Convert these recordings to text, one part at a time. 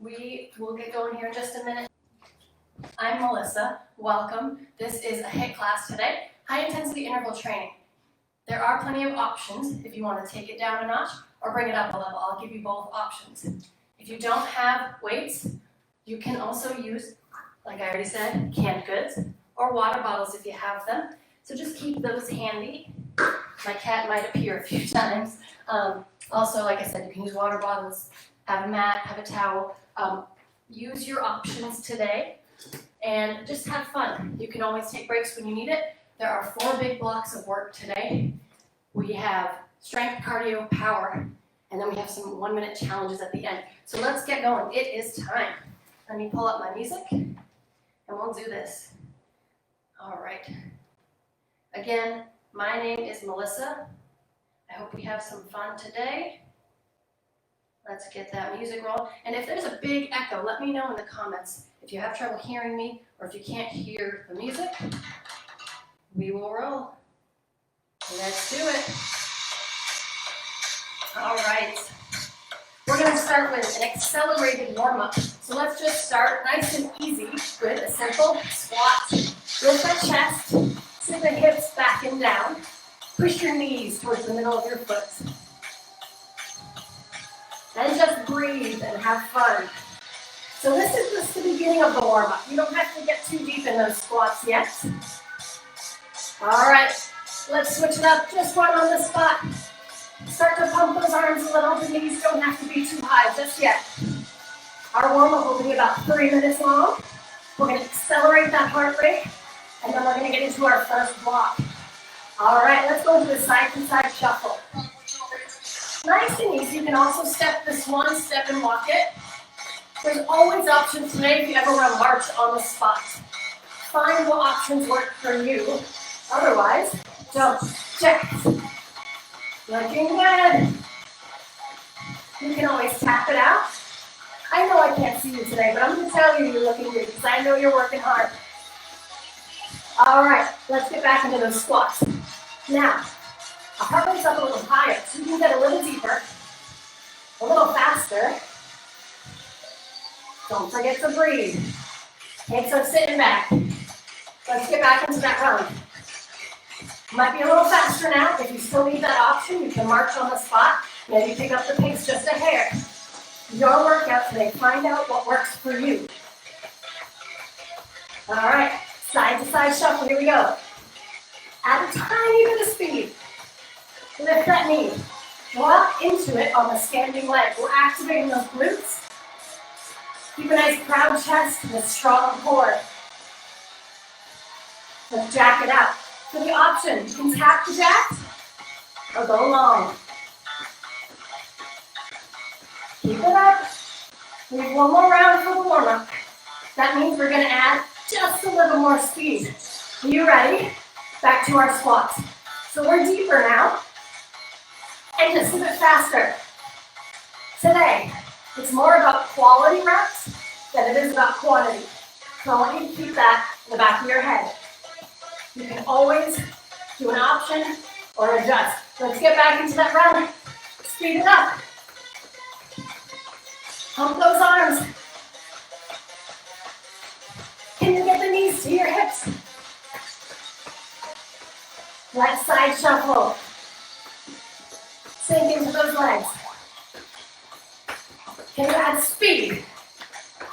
We will get going here in just a minute. I'm Melissa. Welcome. This is a HIIT class today, high intensity interval training. There are plenty of options if you want to take it down a notch or bring it up a level. I'll give you both options. If you don't have weights, you can also use, like I already said, canned goods or water bottles if you have them. So just keep those handy. My cat might appear a few times. Also, like I said, you can use water bottles, have a mat, have a towel. Use your options today and just have fun. You can always take breaks when you need it. There are 4 big blocks of work today. We have strength, cardio, power, and then we have some 1-minute challenges at the end. So let's get going. It is time. Let me pull up my music and we'll do this. All right. Again, my name is Melissa. I hope we have some fun today. Let's get that music rolling. And if there's a big echo, let me know in the comments. If you have trouble hearing me or if you can't hear the music, we will roll. Let's do it. All right. We're going to start with an accelerated warm-up. So let's just start nice and easy with a simple squat. Lift the chest, sit the hips back and down. Push your knees towards the middle of your foot. And just breathe and have fun. So this is just the beginning of the warm-up. You don't have to get too deep in those squats yet. All right, let's switch it up. Just one on the spot. Start to pump those arms a little. The knees don't have to be too high just yet. Our warm-up will be about 3 minutes long. We're going to accelerate that heart rate, and then we're going to get into our first block. All right, let's go to the side-to-side shuffle. Nice and easy. You can also step this one step and walk it. There's always options today if you ever want to march on the spot. Find what options work for you. Otherwise, just check. Looking good. You can always tap it out. I know I can't see you today, but I'm going to tell you you're looking good because I know you're working hard. All right, let's get back into those squats. Now, our heart rate's up a little higher, so you can get a little deeper, a little faster. Don't forget to breathe. Take some sitting back. Let's get back into that run. Might be a little faster now. If you still need that option, you can march on the spot. Maybe pick up the pace just a hair. Your workout today. Find out what works for you. All right, side to side shuffle. Here we go. Add a tiny bit of speed. Lift that knee. Walk into it on the standing leg. We're activating those glutes. Keep a nice proud chest and a strong core. Let's jack it out. For the option, you can tap the jacks or go long. Keep it up. We have one more round for the warm-up. That means we're going to add just a little more speed. Are you ready? Back to our squats. So we're deeper now. And just a bit faster. Today, it's more about quality reps than it is about quantity. So I want you to keep that in the back of your head. You can always do an option or adjust. Let's get back into that run. Speed it up. Pump those arms. Can you get the knees to your hips? Left side shuffle. Sink into those legs. Can you add speed?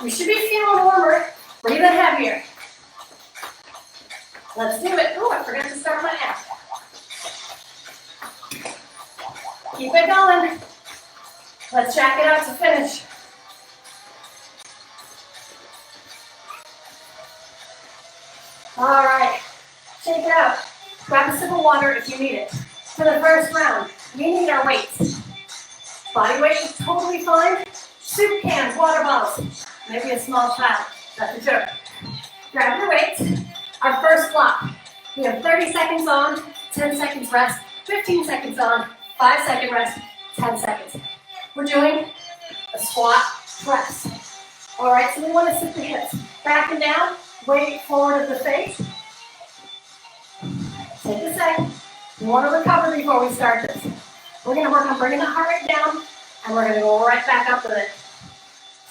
You should be feeling warmer. Breathe in heavier. Let's do it. Oh, I forgot to start my app. Keep it going. Let's jack it out to finish. All right. Shake it out. Grab a sip of water if you need it. For the first round, we need our weights. Body weight is totally fine. Soup cans, water bottles, maybe a small child. That's a joke. Grab your weights. Our first block. We have 30 seconds on, 10 seconds rest, 15 seconds on, 5-second rest, 10 seconds. We're doing a squat press. All right, so we want to sit the hips back and down, weight forward of the face. Take a second. We want to recover before we start this. We're going to work on bringing the heart rate down, and we're going to go right back up with it.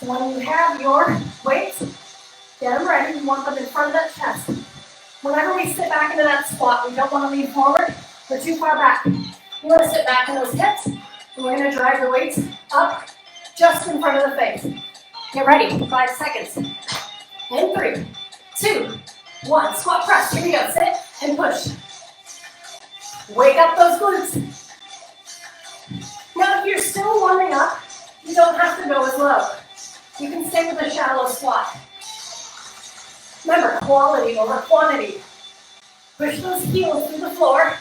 So when you have your weights, get them ready. You want them in front of that chest. Whenever we sit back into that squat, we don't want to lean forward or too far back. You want to sit back in those hips, and we're going to drive the weights up just in front of the face. Get ready, 5 seconds. In 3, 2, 1. Squat press, here we go. Sit and push. Wake up those glutes. Now if you're still warming up, you don't have to go as low. You can stay with a shallow squat. Remember, quality over quantity. Push those heels through the floor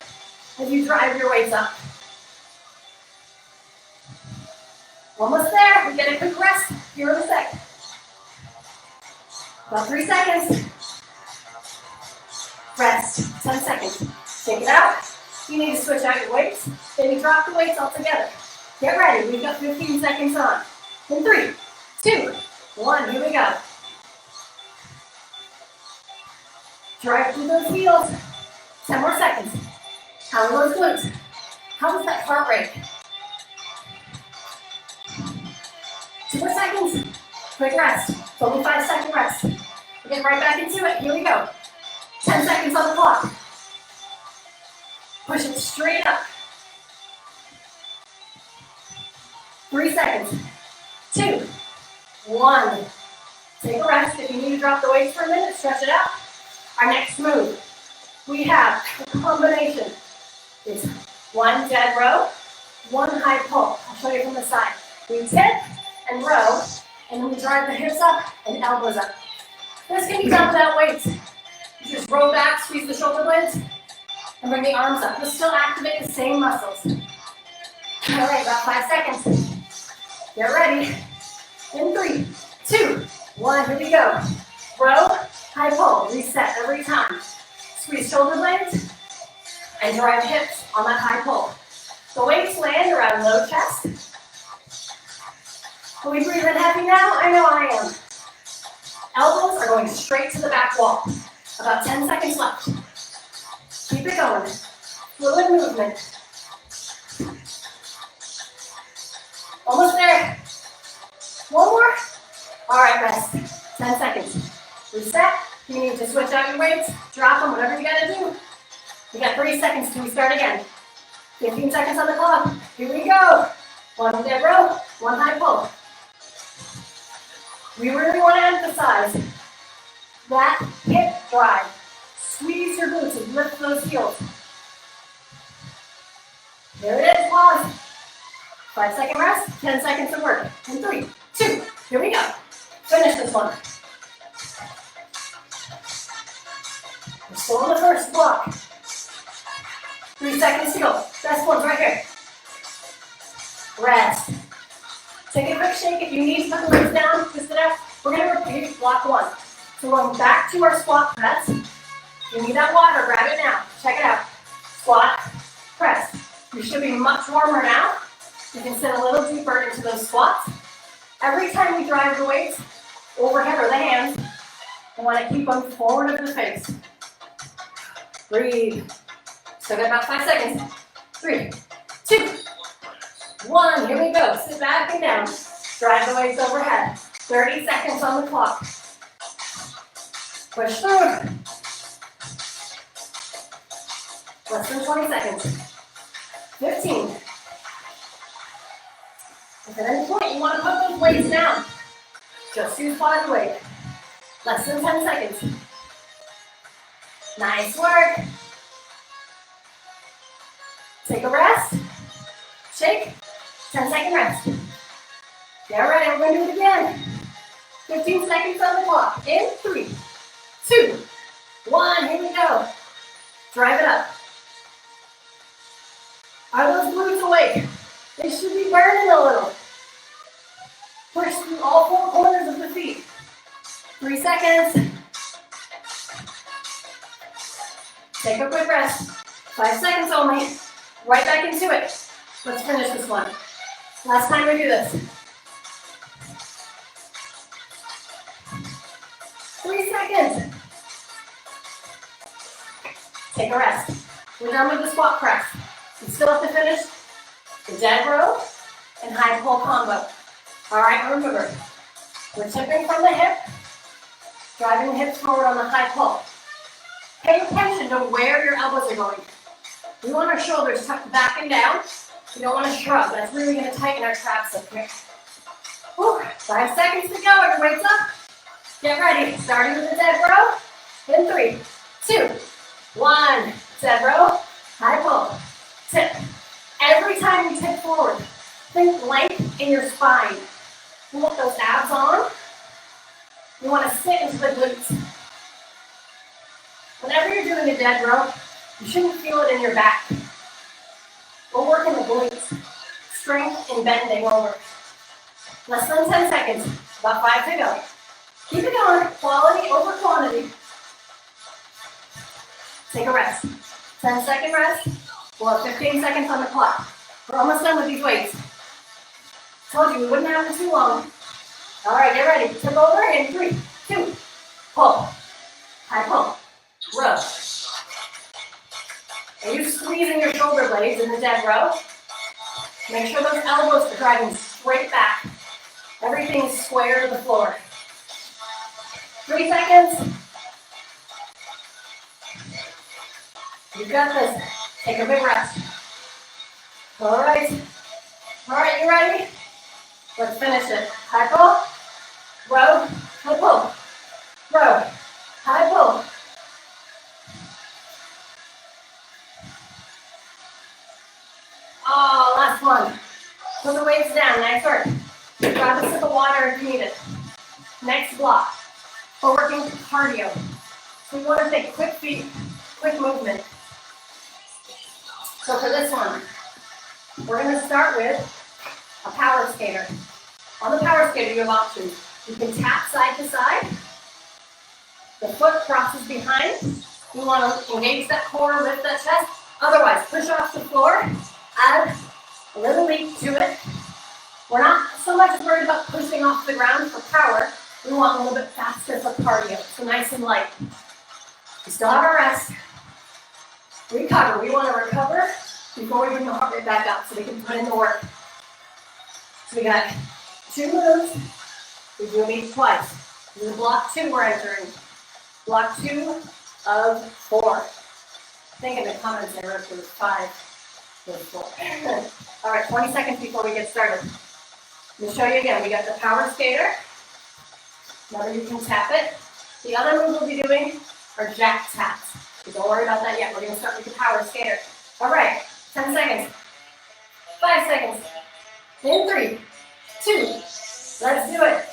as you drive your weights up. Almost there. We get a quick rest here in a sec. About 3 seconds. Rest. 10 seconds. Shake it out. You need to switch out your weights. Maybe drop the weights altogether. Get ready. We've got 15 seconds on. In 3, 2, 1. Here we go. Drive through those heels. 10 more seconds. How are those glutes? How is that heart rate? 2 more seconds. Quick rest. It's only 5-second rest. We'll get right back into it. Here we go. 10 seconds on the clock. Push it straight up. 3 seconds. 2, 1. Take a rest. If you need to drop the weights for a minute, stretch it out. Our next move, we have a combination. It's 1 dead row, 1 high pull. I'll show you from the side. We tip and row, and then we drive the hips up and elbows up. This can be done without weights. You just roll back, squeeze the shoulder blades, and bring the arms up. You'll still activate the same muscles. All right, about 5 seconds. Get ready. In 3, 2, 1, here we go. Row, high pull, reset every time. Squeeze shoulder blades and drive hips on that high pull. The weights land around low chest. Are we breathing heavy now? I know I am. Elbows are going straight to the back wall. About 10 seconds left. Keep it going. Fluid movement. Almost there. 1 more. All right, rest. 10 seconds. Reset. You need to switch out your weights. Drop them, whatever you gotta do. We got 3 seconds till we start again. 15 seconds on the clock. Here we go. 1 dead row, 1 high pull. We really want to emphasize that hip drive. Squeeze your glutes and lift those heels. There it is, pause. 5-second rest, 10 seconds of work. In 3, 2, here we go. Finish this one. We're still in the first block. 3 seconds to go. Best one's right here. Rest. Take a quick shake. If you need to put the legs down, twist it out. We're going to repeat block 1. So we're going back to our squat press. If you need that water, grab it now. Check it out. Squat, press. You should be much warmer now. You can sit a little deeper into those squats. Every time we drive the weights overhead or the hands, I want to keep them forward of the face. Breathe. Still got about 5 seconds. 3, 2, 1. Here we go. Sit back and down. Drive the weights overhead. 30 seconds on the clock. Push through. Less than 20 seconds. 15. If at any point you want to put those weights down, just use body weight. Less than 10 seconds. Nice work. Take a rest. Shake. 10-second rest. Get ready. We're going to do it again. 15 seconds on the clock. In 3, 2, 1. Here we go. Drive it up. Are those glutes awake? They should be burning a little. Push through all 4 corners of the feet. 3 seconds. Take a quick rest. 5 seconds only. Right back into it. Let's finish this one. Last time we do this. 3 seconds. Take a rest. We're done with the squat press. You still have to finish the dead row and high pull combo. All right, remember, We're tipping from the hip, driving the hips forward on the high pull. Pay attention to where your elbows are going. We want our shoulders tucked back and down. We don't want to shrug. That's really going to tighten our traps up here. Whew. 5 seconds to go. Every weight's up. Get ready. Starting with the dead row. In 3, 2, 1. Dead row. High pull. Tip. Every time you tip forward, think length in your spine. You want those abs on. You want to sit into the glutes. Whenever you're doing a dead row, you shouldn't feel it in your back. We're working the glutes. Strength and bending over. Less than 10 seconds. About 5 to go. Keep it going. Quality over quantity. Take a rest. 10-second rest. We'll have 15 seconds on the clock. We're almost done with these weights. Told you we wouldn't have them too long. All right, get ready. Tip over in 3, 2, pull. High pull. Row. Are you squeezing your shoulder blades in the dead row? Make sure those elbows are driving straight back. Everything is square to the floor. 3 seconds. You got this. Take a big rest. All right. All right, you ready? Let's finish it. High pull. Row. High pull. Row. High pull. Oh, last one. Put the weights down. Nice work. Grab a sip of water if you need it. Next block. We're working cardio. So we want to take quick feet, quick movement. So for this one, we're going to start with a power skater. On the power skater, you have options. You can tap side to side. The foot crosses behind. You want to engage that core, lift that chest. Otherwise, push off the floor. Add a little leap to it. We're not so much worried about pushing off the ground for power. We want a little bit faster for cardio, so nice and light. We still have our rest. Recover. We want to recover before we bring the heart rate back up so we can put in the work. So we got 2 moves. We do them each twice. This is block 2 we're entering. Block 2 of 4. I think in the comments I wrote there was 5. All right, 20 seconds before we get started. Let me show you again. We got the power skater. Remember, you can tap it. The other move we'll be doing are jack taps. So don't worry about that yet. We're going to start with the power skater. All right, 10 seconds. 5 seconds. In 3, 2. Let's do it.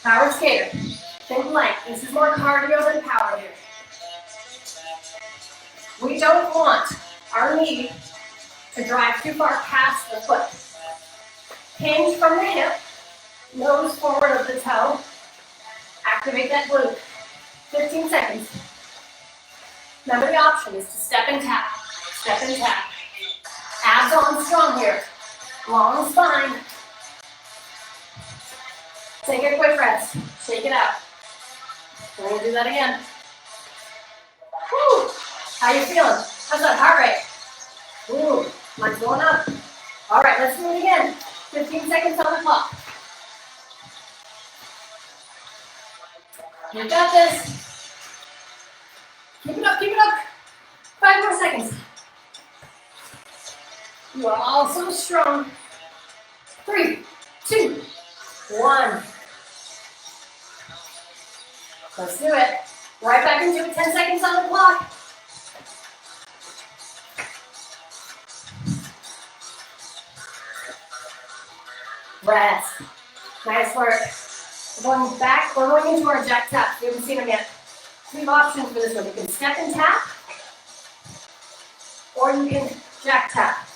Power skater. Think light. This is more cardio than power here. We don't want our knee to drive too far past the foot. Hinge from the hip, nose forward of the toe. Activate that glute. 15 seconds. Remember the option is to step and tap. Step and tap. Abs on strong here. Long spine. Take a quick rest. Shake it out. We're going to do that again. Woo! How you feeling? How's that heart rate? Ooh, mine's going up. All right, let's do it again. 15 seconds on the clock. You got this. Keep it up, keep it up. 5 more seconds. You are all so strong. 3, 2, 1. Let's do it. Right back into it. 10 seconds on the clock. Rest. Nice work. We're going back. We're going into our jack taps. We haven't seen them yet. So we have options for this one. You can step and tap, or you can jack tap.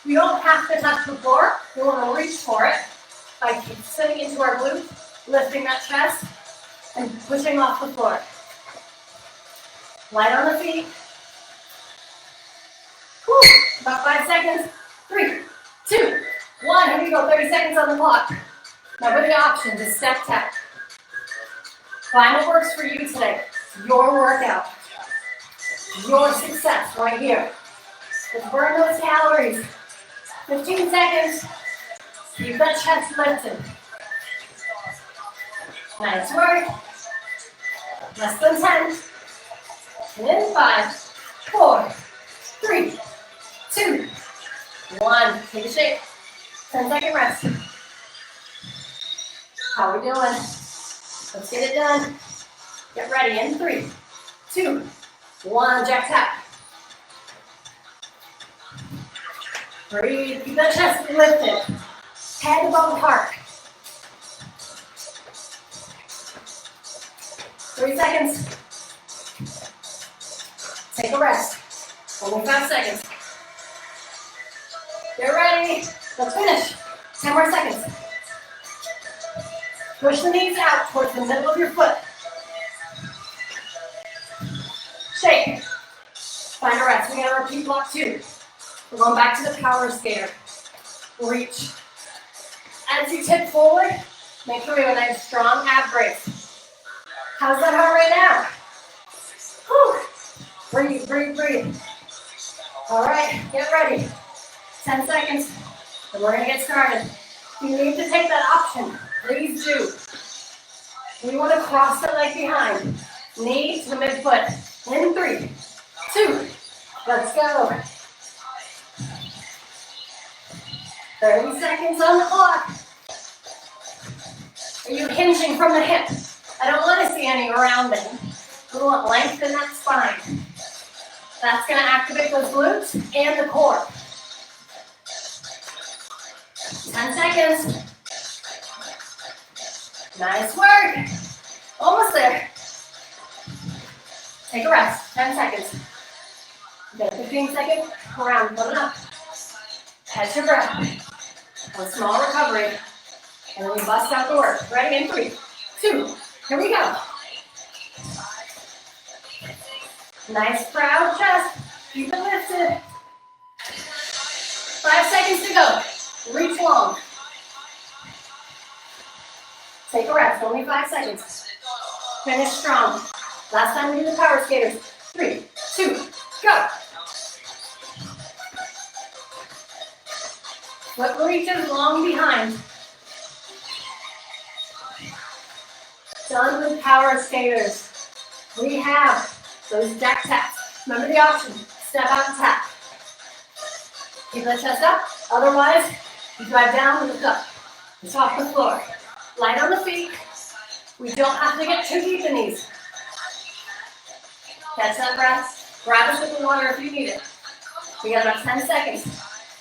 You don't have to touch the floor. You want to reach for it by sitting into our glutes, lifting that chest, and pushing off the floor. Light on the feet. Whew. About 5 seconds. 3, 2, 1. Here we go. 30 seconds on the clock. Remember the options is step tap. Find what works for you today. Your workout. Your success right here. Let's burn those calories. 15 seconds. Keep that chest lifted. Nice work. Less than 10. And in 5, 4, 3, 2, 1. Take a shake. 10-second rest. How are we doing? Let's get it done. Get ready in 3, 2, 1. Jack tap. Breathe. Keep that chest lifted. Head above the heart. 3 seconds. Take a rest. Only 5 seconds. Get ready. Let's finish. 10 more seconds. Push the knees out towards the middle of your foot. Shake. Find a rest. We're going to repeat block 2. We're going back to the power skater. Reach. As you tip forward, make sure we have a nice strong ab brace. How's that heart rate now? Whew. Breathe, breathe, breathe. All right, get ready. 10 seconds, and we're going to get started. If you need to take that option, please do. We want to cross the leg behind. Knee to the midfoot. In 3, 2, let's go. 30 seconds on the clock. Are you hinging from the hip? I don't want to see any rounding. We want length in that spine. That's going to activate those glutes and the core. 10 seconds. Nice work. Almost there. Take a rest. 10 seconds. Get a 15-second round. Put it up. Catch your breath. A small recovery. And then we bust out the work. Ready in 3, 2. Here we go. Nice proud chest. Keep it lifted. 5 seconds to go. Reach long. Take a rest. Only 5 seconds. Finish strong. Last time we do the power skaters. 3, 2, go. Foot reaches long behind. Done with power skaters. We have those jack taps. Remember the option. Step out and tap. Keep that chest up. Otherwise, you drive down with the cup. It's off the floor. Light on the feet. We don't have to get too deep in these. Catch that breath. Grab a sip of water if you need it. We got about 10 seconds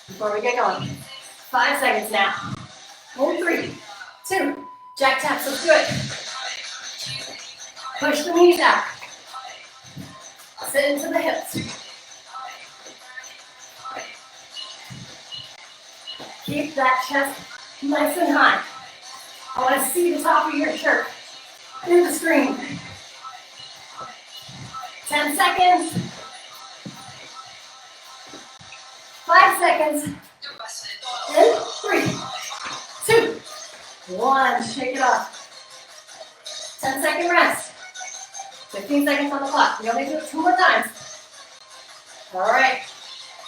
before we get going. 5 seconds now. In 3, 2, jack taps. Let's do it. Push the knees out. Sit into the hips. Keep that chest nice and high. I want to see the top of your shirt through the screen. 10 seconds. 5 seconds. In 3, 2, 1. Shake it off. 10-second rest. 15 seconds on the clock. We only do it 2 more times. All right.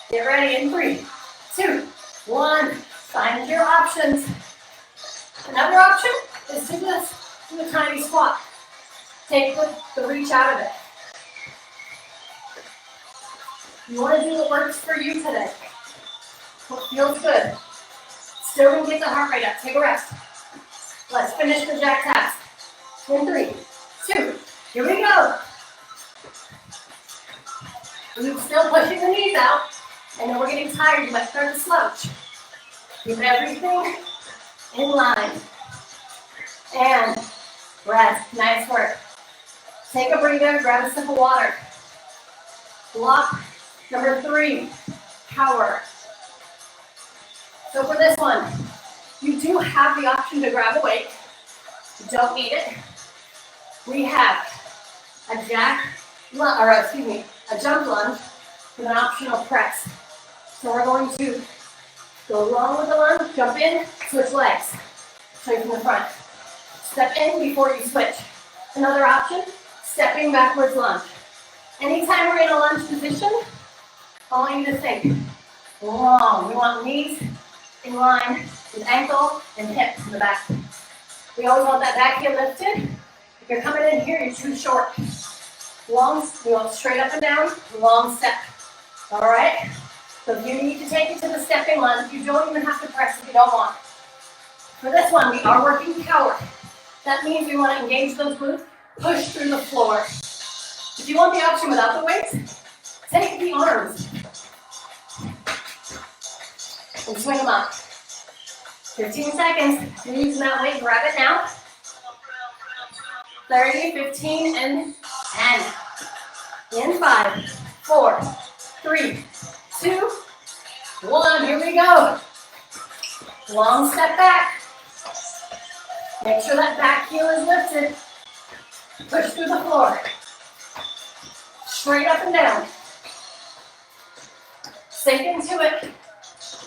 Get ready in 3, 2, 1. Find your options. Another option is to do a tiny squat. Take the reach out of it. You want to do what works for you today. What feels good. Still going to get the heart rate up. Take a rest. Let's finish the jack taps. In 3, 2, here we go. We're still pushing the knees out. I know we're getting tired. You might start to slouch. Keep everything in line. And rest. Nice work. Take a breather. Grab a sip of water. Block number 3, power. So for this one, you do have the option to grab a weight. You don't need it. We have a jump lunge with an optional press. So we're going to go long with the lunge, jump in, switch legs. Show you from the front. Step in before you switch. Another option, stepping backwards lunge. Anytime we're in a lunge position, I want you to think long. We want knees in line with ankle and hips in the back. We always want that back heel lifted. If you're coming in here, you're too short. Long, you go straight up and down, long step. All right? So if you need to take it to the stepping lunge, you don't even have to press if you don't want. For this one, we are working power. That means we want to engage those glutes, push through the floor. If you want the option without the weights, take the arms and swing them up. 15 seconds. You're using that weight, grab it now. 30, 15, and 10. In 5, 4, 3, 2, 1. Here we go. Long step back. Make sure that back heel is lifted. Push through the floor. Straight up and down. Sink into it.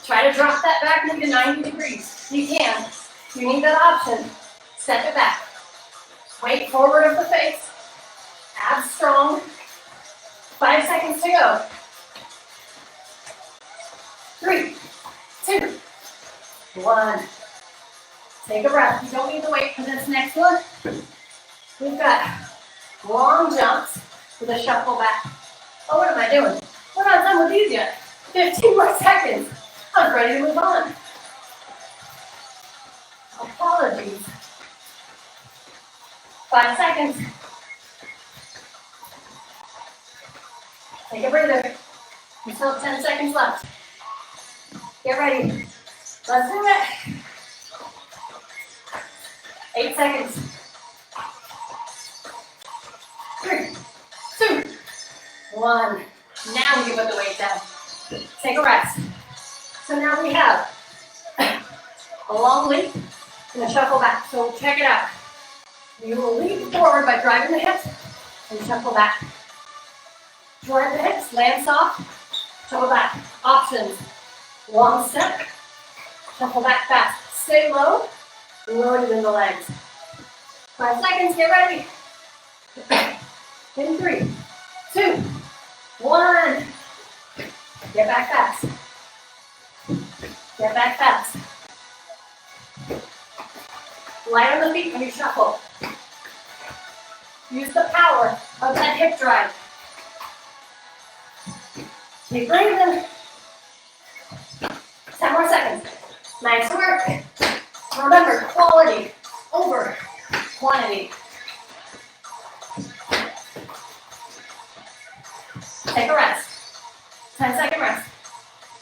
Try to drop that back maybe to 90 degrees. You can. If you need that option, step it back. Weight forward of the face. Abs strong. 5 seconds to go. 3, 2, 1. Take a breath. You don't need the weight for this next one. We've got long jumps with a shuffle back. Oh, what am I doing? We're not done with these yet. 15 more seconds. I'm ready to move on. Apologies. 5 seconds. Take a breather. We still have 10 seconds left. Get ready. Let's do it. 8 seconds. 3, 2, 1. Now you put the weight down. Take a rest. So now we have a long leap and a shuffle back. So check it out. You will leap forward by driving the hips and shuffle back. Drive the hips, land soft, shuffle back. Options. Long step, shuffle back fast. Stay low, loaded in the legs. 5 seconds, get ready. In 3, 2, 1. Get back fast. Get back fast. Light on the feet when you shuffle. Use the power of that hip drive. Keep breathing. 10 more seconds. Nice work. Remember, quality over quantity. Take a rest. 10-second rest.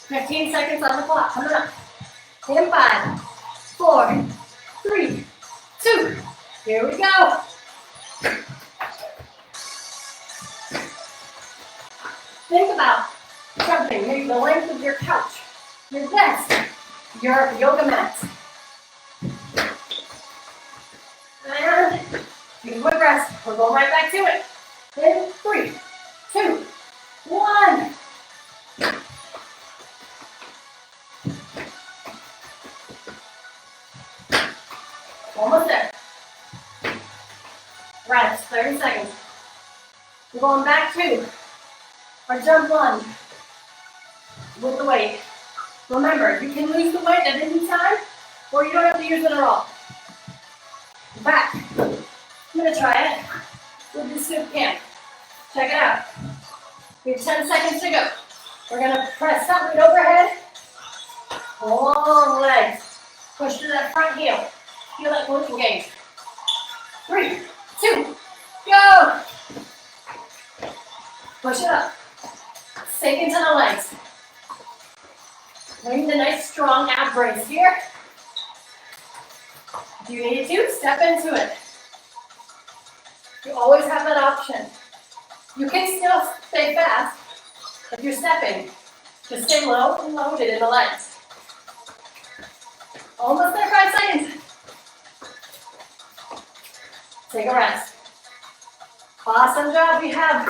15 seconds on the clock. Coming up. In 5, 4, 3, 2. Here we go. Think about jumping maybe the length of your couch, your desk, your yoga mat. And take a quick rest. We're going right back to it. In 3, 2, 1. Almost there. Rest, 30 seconds. We're going back to our jump lunge with the weight. Remember, you can lose the weight at any time, or you don't have to use it at all. Back. I'm going to try it with the soup can. Check it out. We have 10 seconds to go. We're going to press something overhead. Long legs. Push to that front heel. Feel that glute engage. 3, 2, go! Push it up. Sink into the legs. Bring the nice strong ab brace here. If you need to, step into it. You always have that option. You can still stay fast if you're stepping. Just stay low and loaded in the legs. Almost there, 5 seconds. Take a rest. Awesome job. We have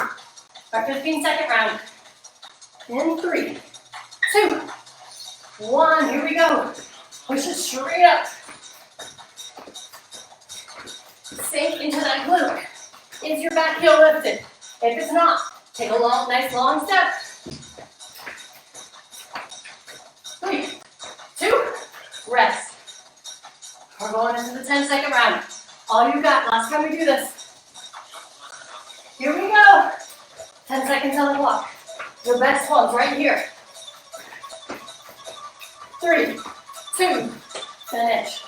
our 15-second round. In 3, 2, 1. Here we go. Push it straight up. Sink into that glute. Is your back heel lifted? If it's not, take a nice long step. 3, 2, rest. We're going into the 10-second round. All you got, last time we do this. Here we go. 10 seconds on the clock. Your best ones right here. 3, 2, finish.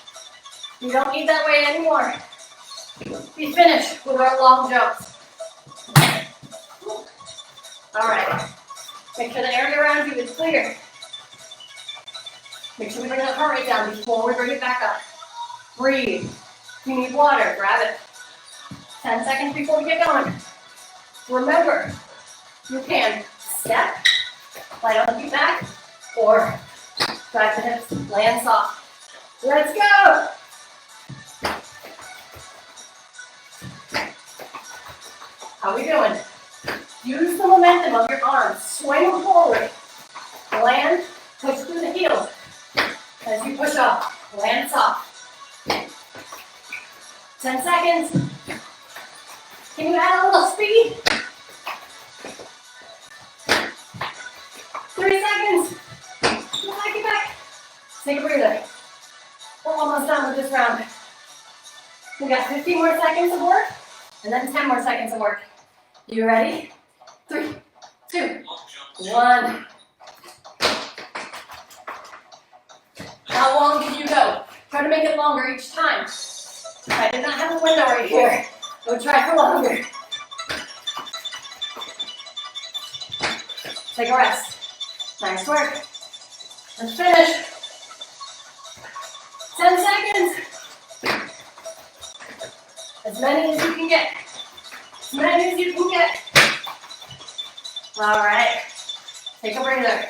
You don't need that weight anymore. We finished with our long jumps. All right. Make sure the area around you is clear. Make sure we bring that heart rate down before we bring it back up. Breathe. If you need water, grab it. 10 seconds before we get going. Remember, you can step, light on the feet back, or drive the hips, land soft. Let's go! How we doing? Use the momentum of your arms. Swing forward. Land, push through the heels. As you push up, land soft. 10 seconds. Can you add a little speed? 3 seconds. Get back. Take a breather. We're almost done with this round. We got 15 more seconds of work, and then 10 more seconds of work. You ready? 3, 2, 1. How long can you go? Try to make it longer each time. I did not have a window right here. Go try for longer. Take a rest. Nice work. Let's finish. 10 seconds. As many as you can get. As many as you can get. All right. Take a breather.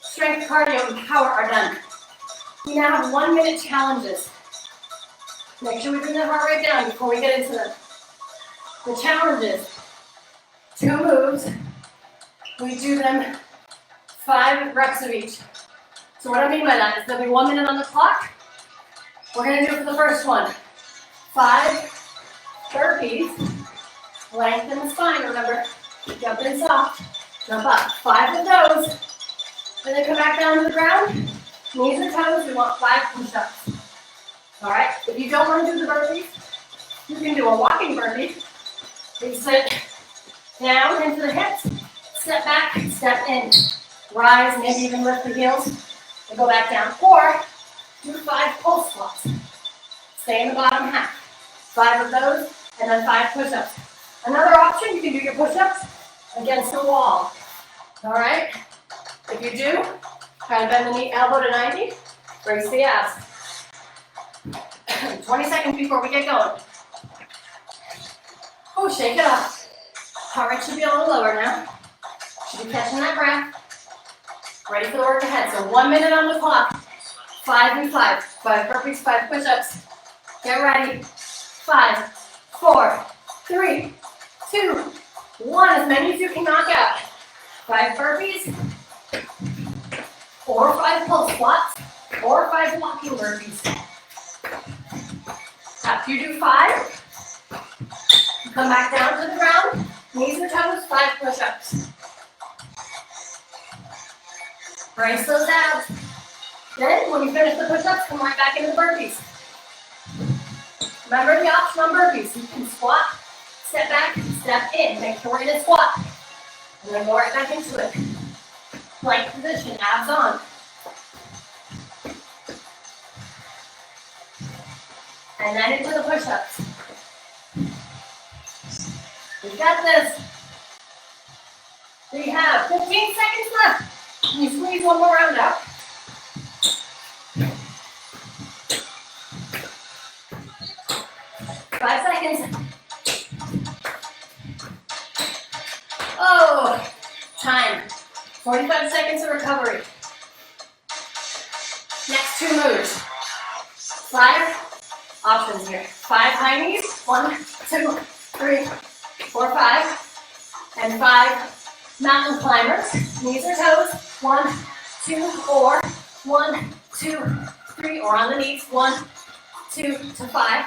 Strength, cardio, and power are done. We now have 1-minute challenges. Make sure we bring the heart rate down before we get into them. The challenges. 2 moves. We do them 5 reps of each. So what I mean by that is there'll be 1 minute on the clock. We're going to do it for the first one. 5 burpees. Lengthen the spine, remember. Jump in soft. Jump up. 5 of those. And then come back down to the ground. Knees and toes. We want 5 push-ups. All right? If you don't want to do the burpees, you can do a walking burpee. You sit down into the hips. Step back, step in. Rise, maybe even lift the heels. And go back down. Or do 5 pulse squats. Stay in the bottom half. 5 of those, and then 5 push-ups. Another option, you can do your push-ups against the wall. All right? If you do, try to bend the knee, elbow to 90. Brace the abs. 20 seconds before we get going. Oh, shake it off. Heart rate should be a little lower now. Should be catching that breath. Ready for the work ahead. So 1 minute on the clock. 5 and 5. 5 burpees, 5 push-ups. Get ready. 5, 4, 3, 2, 1. As many as you can knock out. 5 burpees, or 5 pulse squats, or 5 walking burpees. After you do 5, you come back down to the ground. Knees or toes, 5 push-ups. Brace those abs. Then, when you finish the push-ups, come right back into the burpees. Remember the option on burpees. You can squat, step back, step in. Make sure we're in a squat. And then go right back into it. Plank position, abs on. And then into the push-ups. We got this. We have 15 seconds left. Can you squeeze one more round out? Five seconds. Oh, time. 45 seconds of recovery. Next 2 moves. 5 options here. 5 high knees. 1, 2, 3, 4, 5. And 5 mountain climbers. Knees or toes. 1, 2, or 1, 2, 3, or on the knees. 1, 2 to 5.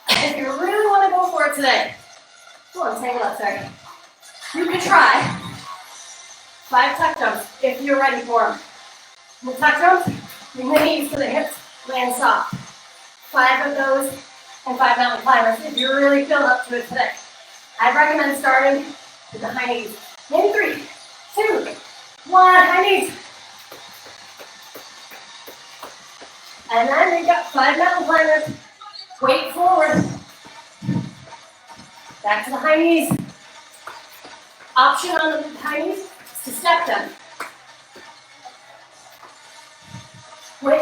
If you really want to go for it today, hold on, tangle up, sorry. You can try 5 tuck jumps if you're ready for them. The tuck jumps, Bring the knees to the hips, land soft. 5 of those and 5 mountain climbers if you're really feeling up to it today. I recommend starting with the high knees. In 3, 2, 1, high knees. And then we've got 5 mountain climbers. Weight forward. Back to the high knees. Option on the high knees is to step them.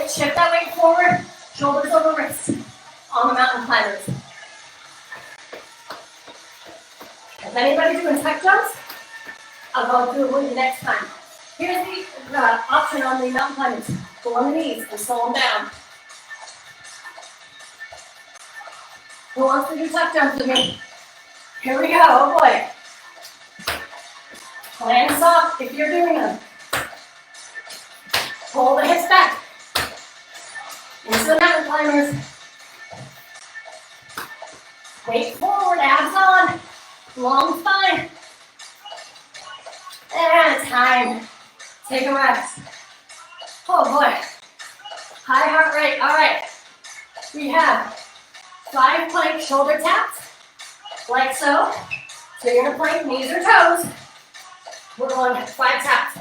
Shift that weight forward, shoulders over wrists on the mountain climbers. Is anybody doing tech jumps? I'll go through it with you next time. Here's the option on the mountain climbers. Go on the knees and slow them down. Who wants to do tech jumps with me? Here we go, oh boy. Land soft if you're doing them. Pull the hips back. Into the mountain climbers. Weight forward, abs on. Long spine. And time. Take a rest. Oh boy. High heart rate. All right. We have 5 plank shoulder taps. Like so. So you're gonna plank knees or toes. We're going 5 taps.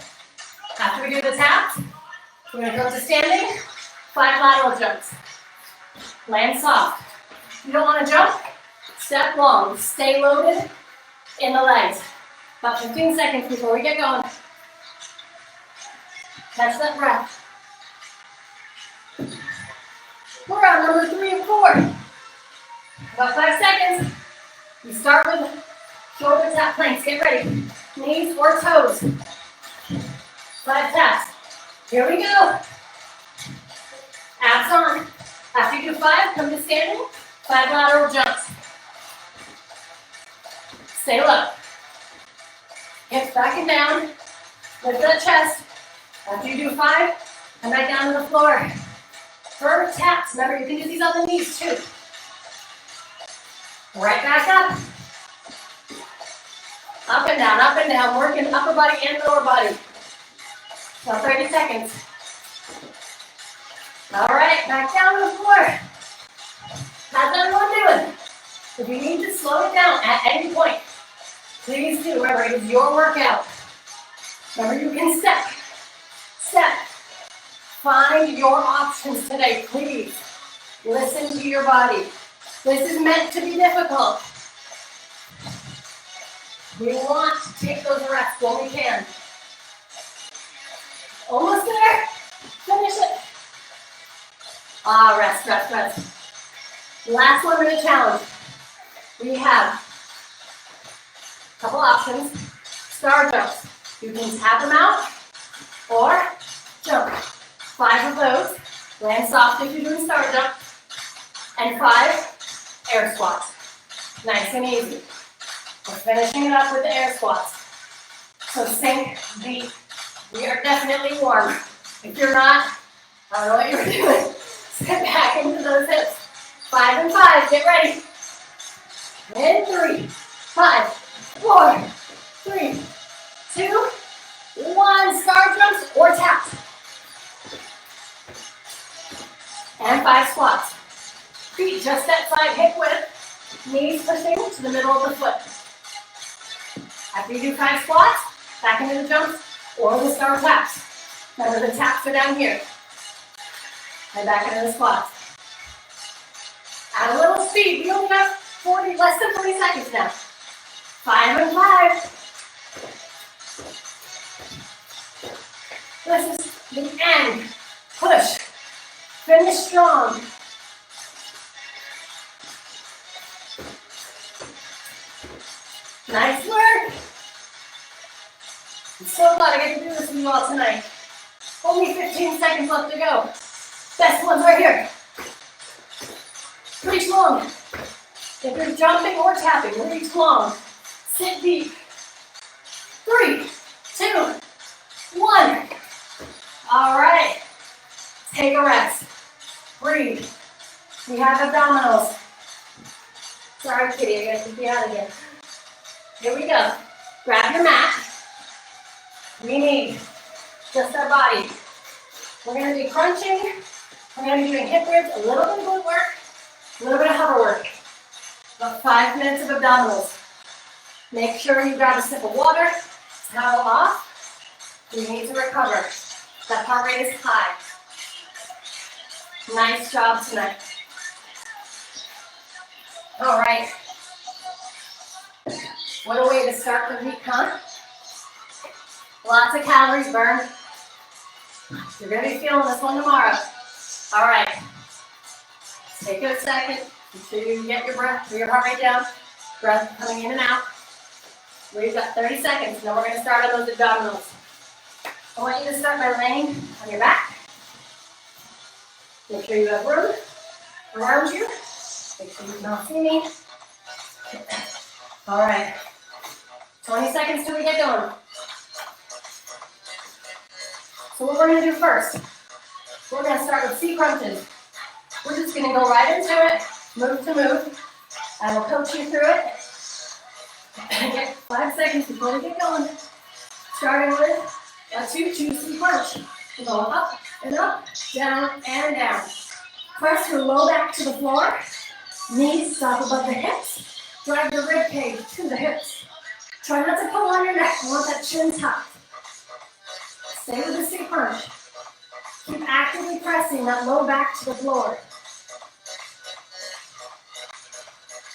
After we do the taps, we're gonna go to standing. 5 lateral jumps. Land soft. If you don't want to jump, step long. Stay loaded in the legs. About 15 seconds before we get going. Catch that breath. We're on number 3 and 4. About 5 seconds. We start with shoulder tap planks. Get ready. Knees or toes. 5 taps. Here we go. Abs on. After you do 5, come to standing. 5 lateral jumps. Stay low. Hips back and down. Lift that chest. After you do 5, come back down to the floor. For taps, remember you can do these on the knees too. Right back up. Up and down, working upper body and lower body. So 30 seconds. All right, back down to the floor. How's everyone doing? If you need to slow it down at any point, please do. Remember, it is your workout. Remember, you can step. Find your options today, please. Listen to your body. This is meant to be difficult. We want to take those reps when we can. Almost there. Finish it. Rest. Last one in the challenge. We have a couple options. Star jumps. You can tap them out or jump. 5 of those. Land soft if you're doing star jump. And 5 air squats. Nice and easy. We're finishing it up with the air squats. So sink deep. We are definitely warm. If you're not, I don't know what you're doing. Sit back into those hips. 5 and 5, get ready. And 3, 5, 4, 3, 2, 1. Star jumps or taps. And 5 squats. Feet just at side hip width. Knees pushing to the middle of the foot. After you do 5 squats, back into the jumps or the star taps. Remember, the taps are down here. And back into the squats. Add a little speed. We only have less than 40 seconds now. 5 and 5. This is the end. Push. Finish strong. Nice work. I'm so glad I get to do this with you all tonight. Only 15 seconds left to go. Best ones right here. Reach long. If you're jumping or tapping, reach long. Sit deep. 3, 2, 1. All right. Take a rest. Breathe. We have abdominals. Sorry, kitty, I gotta take you out again. Here we go. Grab your mat. We need just our body. We're going to be crunching. We're going to be doing hip bridge, a little bit of glute work, a little bit of hover work. About 5 minutes of abdominals. Make sure you grab a sip of water, towel off. You need to recover. That heart rate is high. Nice job tonight. All right. What a way to start the week, huh? Lots of calories burned. You're going to be feeling this one tomorrow. All right. Take a second. Make sure you get your breath, your heart rate down. Breath coming in and out. We've got 30 seconds. Now we're going to start on those abdominals. I want you to start by laying on your back. Make sure you have room around you. Make sure you don't see me. All right. 20 seconds till we get going. So what we're going to do first, we're going to start with C crunches. We're just going to go right into it, move to move. I will coach you through it. Get 5 seconds before we get going. Starting with a 2-2 C crunch. We're going up and up, down and down. Press your low back to the floor. Knees stop above the hips. Drag the rib cage to the hips. Try not to pull on your neck. You want that chin tucked. Stay with the C crunch. Keep actively pressing that low back to the floor.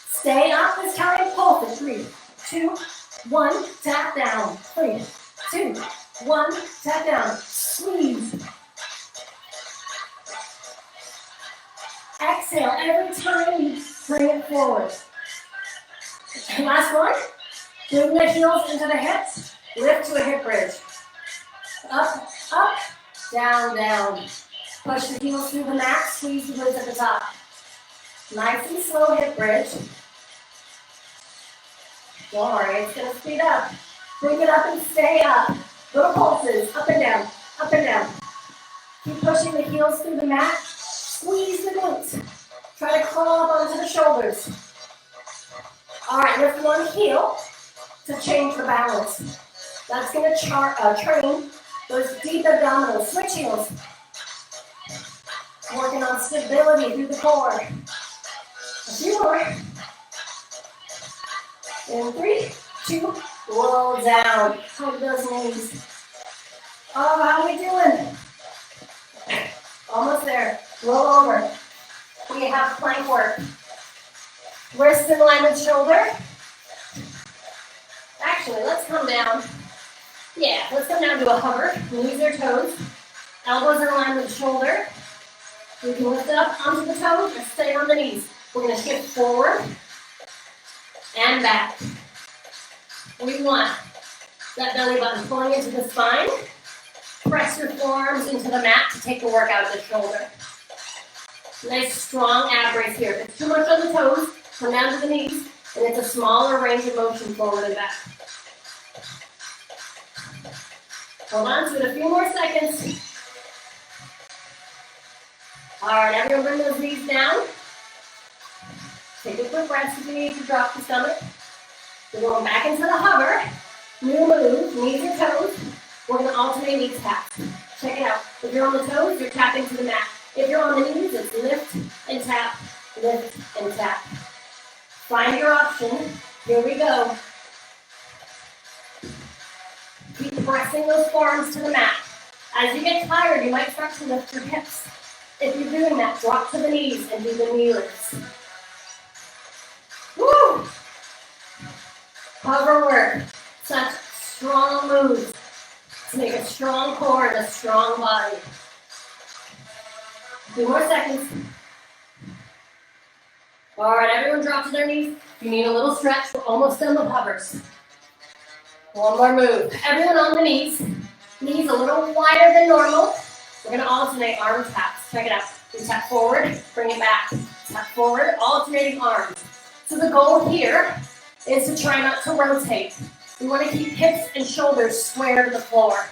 Stay up this time. Pulse it. 3, 2, 1. Tap down. 3, 2, 1. Tap down. Squeeze. Exhale every time you bring it forward. Last one. Bring the heels into the hips. Lift to a hip bridge. Up, up, down, down. Push the heels through the mat. Squeeze the glutes at the top. Nice and slow hip bridge. Don't worry, it's going to speed up. Bring it up and stay up. Little pulses, up and down, up and down. Keep pushing the heels through the mat. Squeeze the glutes. Try to crawl up onto the shoulders. All right, lift one heel to change the balance. That's going to train those deep abdominals. Switch heels. Working on stability through the core. A few more. In 3, 2, roll down. Hug those knees. Oh, how are we doing? Almost there. Roll over. We have plank work. Wrist in line with shoulder. Actually, let's come down. Yeah, let's come down to a hover. Knees or toes. Elbows in line with shoulder. You can lift it up onto the toes or stay on the knees. We're going to shift forward and back. We want that belly button pulling into the spine. Press your forearms into the mat to take the work out of the shoulder. Nice strong ab brace here. If it's too much on the toes, come down to the knees, and it's a smaller range of motion forward and back. Hold on to it a few more seconds. All right, everyone bring those knees down. Take a quick rest if you need to drop the stomach. We're going back into the hover. New move, knees or toes. We're going to alternate knees taps. Check it out. If you're on the toes, you're tapping to the mat. If you're on the knees, it's lift and tap, lift and tap. Find your option. Here we go. Keep pressing those forearms to the mat. As you get tired, you might start to lift your hips. If you're doing that, drop to the knees and do the knee lifts. Woo! Hover work. Such strong moves to make a strong core and a strong body. 2 more seconds. All right, everyone drop to their knees. You need a little stretch. We're almost done with hovers. One more move. Everyone on the knees. Knees a little wider than normal. We're going to alternate arm taps. Check it out. We tap forward, bring it back. Tap forward, alternating arms. So the goal here is to try not to rotate. We want to keep hips and shoulders square to the floor.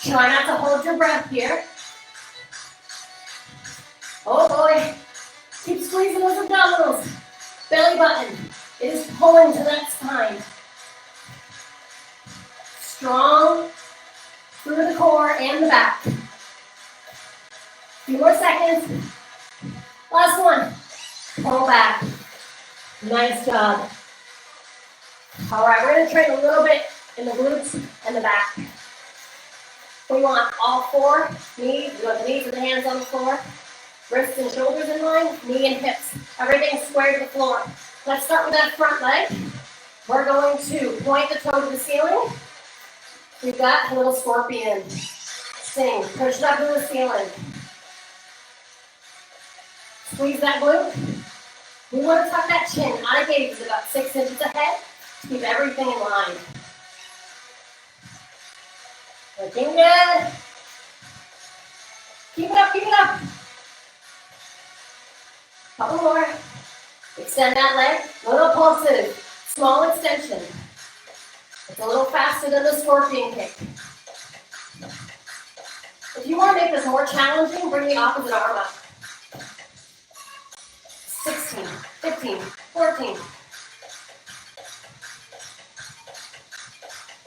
Try not to hold your breath here. Oh boy. Keep squeezing those abdominals. Belly button. It is pulling to that spine. Strong through the core and the back. Few more seconds. Last one. Pull back. Nice job. All right, we're gonna train a little bit in the glutes and the back. We want all four knees, you want the knees and the hands on the floor, wrists and shoulders in line, knee and hips. Everything square to the floor. Let's start with that front leg. We're going to point the toe to the ceiling. We've got a little scorpion. Sing, push it up to the ceiling. Squeeze that glute. We want to tuck that chin. Eye gaze is about 6 inches ahead to keep everything in line. Looking good. Keep it up, keep it up. Couple more. Extend that leg. Little pulses. Small extension. It's a little faster than the scorpion kick. If you want to make this more challenging, bring the opposite arm up. 16, 15, 14.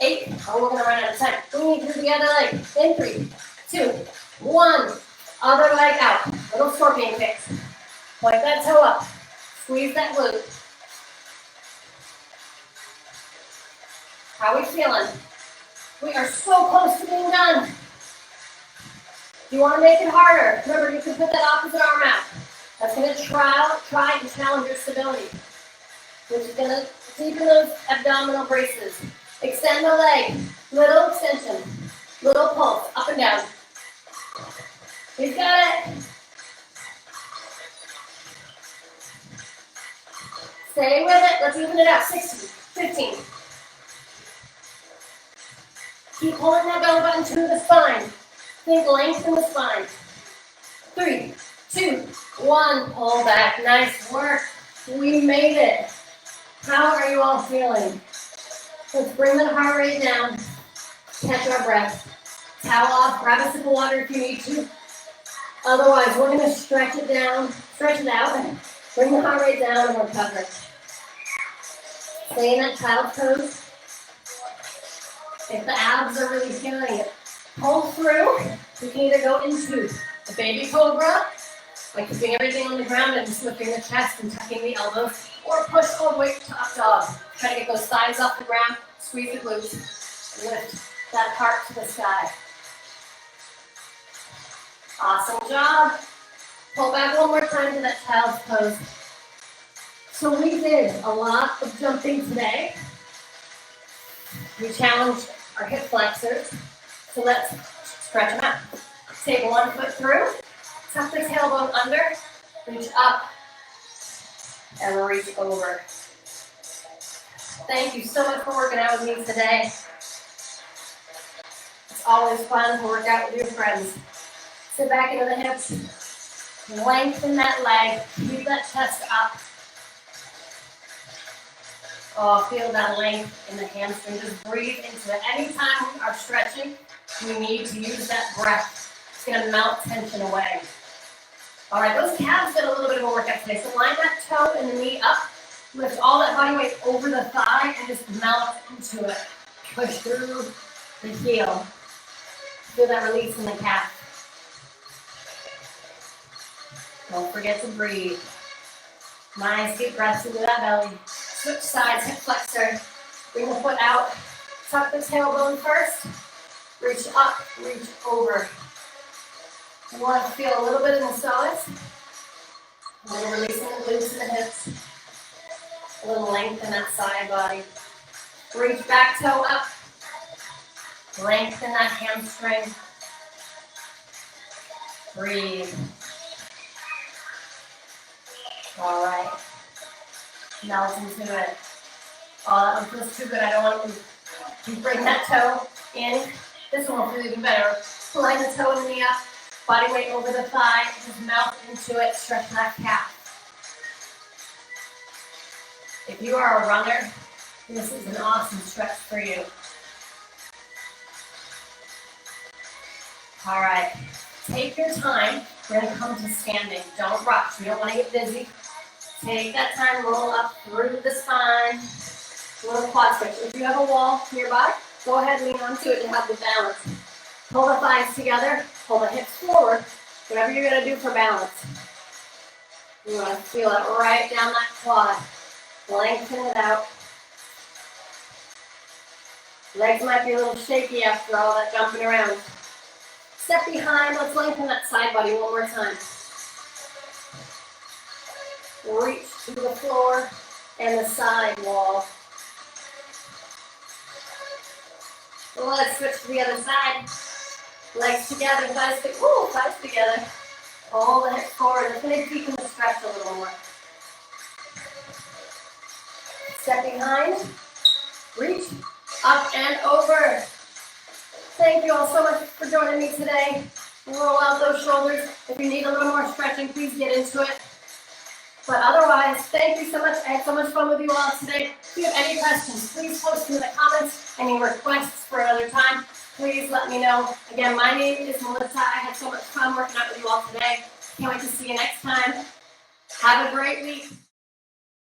8. Oh, we're going to run out of time. Bring through the other leg. In 3, 2, 1. Other leg out. Little scorpion kicks. Point that toe up. Squeeze that glute. How are we feeling? We are so close to being done. If you want to make it harder, remember you can put that opposite arm out. That's going to try and challenge your stability, which is going to deepen those abdominal braces. Extend the leg, little extension, little pulse, up and down. You've got it. Stay with it. Let's even it out. 16, 15. Keep pulling that belly button to the spine. Think length in the spine. 3, 2, 1. Pull back. Nice work. We made it. How are you all feeling? Let's bring the heart rate down. Catch our breath. Towel off. Grab a sip of water if you need to. Otherwise, we're going to stretch it down. Stretch it out. Bring the heart rate down and we're covered. Stay in that child's pose. If the abs are really feeling it, pull through. You can either go into the baby cobra by keeping everything on the ground and just lifting the chest and tucking the elbows, or push all the way to up dog. Try to get those thighs off the ground, squeeze the glutes, lift that heart to the sky. Awesome job. Pull back one more time to that child's pose. So we did a lot of jumping today. We challenged our hip flexors. So let's stretch them out. Take one foot through, tuck the tailbone under, reach up, and reach over. Thank you so much for working out with me today. It's always fun to work out with your friends. Sit back into the hips, lengthen that leg, keep that chest up. Oh, feel that length in the hamstring. Just breathe into it. Anytime we are stretching, we need to use that breath. It's going to melt tension away. All right, those calves did a little bit of a workout today. So line that toe and the knee up. Lift all that body weight over the thigh and just melt into it. Push through the heel. Feel that release in the calf. Don't forget to breathe. Nice deep breaths into that belly. Switch sides, hip flexor. Bring the foot out. Tuck the tailbone first. Reach up, reach over. You want to feel a little bit in the psoas. A little releasing the glutes and the hips. A little length in that side body. Reach back toe up. Lengthen that hamstring. Breathe. All right. Melt into it. Oh, that one feels too good. I don't want to bring that toe in. This one will feel even better. Line the toe and the knee up. Body weight over the thigh. Just melt into it. Stretch that calf. If you are a runner, this is an awesome stretch for you. All right. Take your time. We're going to come to standing. Don't rush. We don't want to get dizzy. Take that time, roll up through the spine. Little quad stretch. If you have a wall nearby, go ahead and lean onto it to help with balance. Pull the thighs together, pull the hips forward, Whatever you're gonna do for balance. You wanna feel it right down that quad. Lengthen it out. Legs might be a little shaky after all that jumping around. Step behind, let's lengthen that side body one more time. Reach to the floor and the side wall. Let's switch to the other side. Legs together, thighs together. Pull the hips forward. Let's maybe deepen the stretch a little more. Step behind. Reach. Up and over. Thank you all so much for joining me today. Roll out those shoulders. If you need a little more stretching, please get into it. But otherwise, thank you so much. I had so much fun with you all today. If you have any questions, please post them in the comments. Any requests for another time, please let me know. Again, my name is Melissa. I had so much fun working out with you all today. Can't wait to see you next time. Have a great week.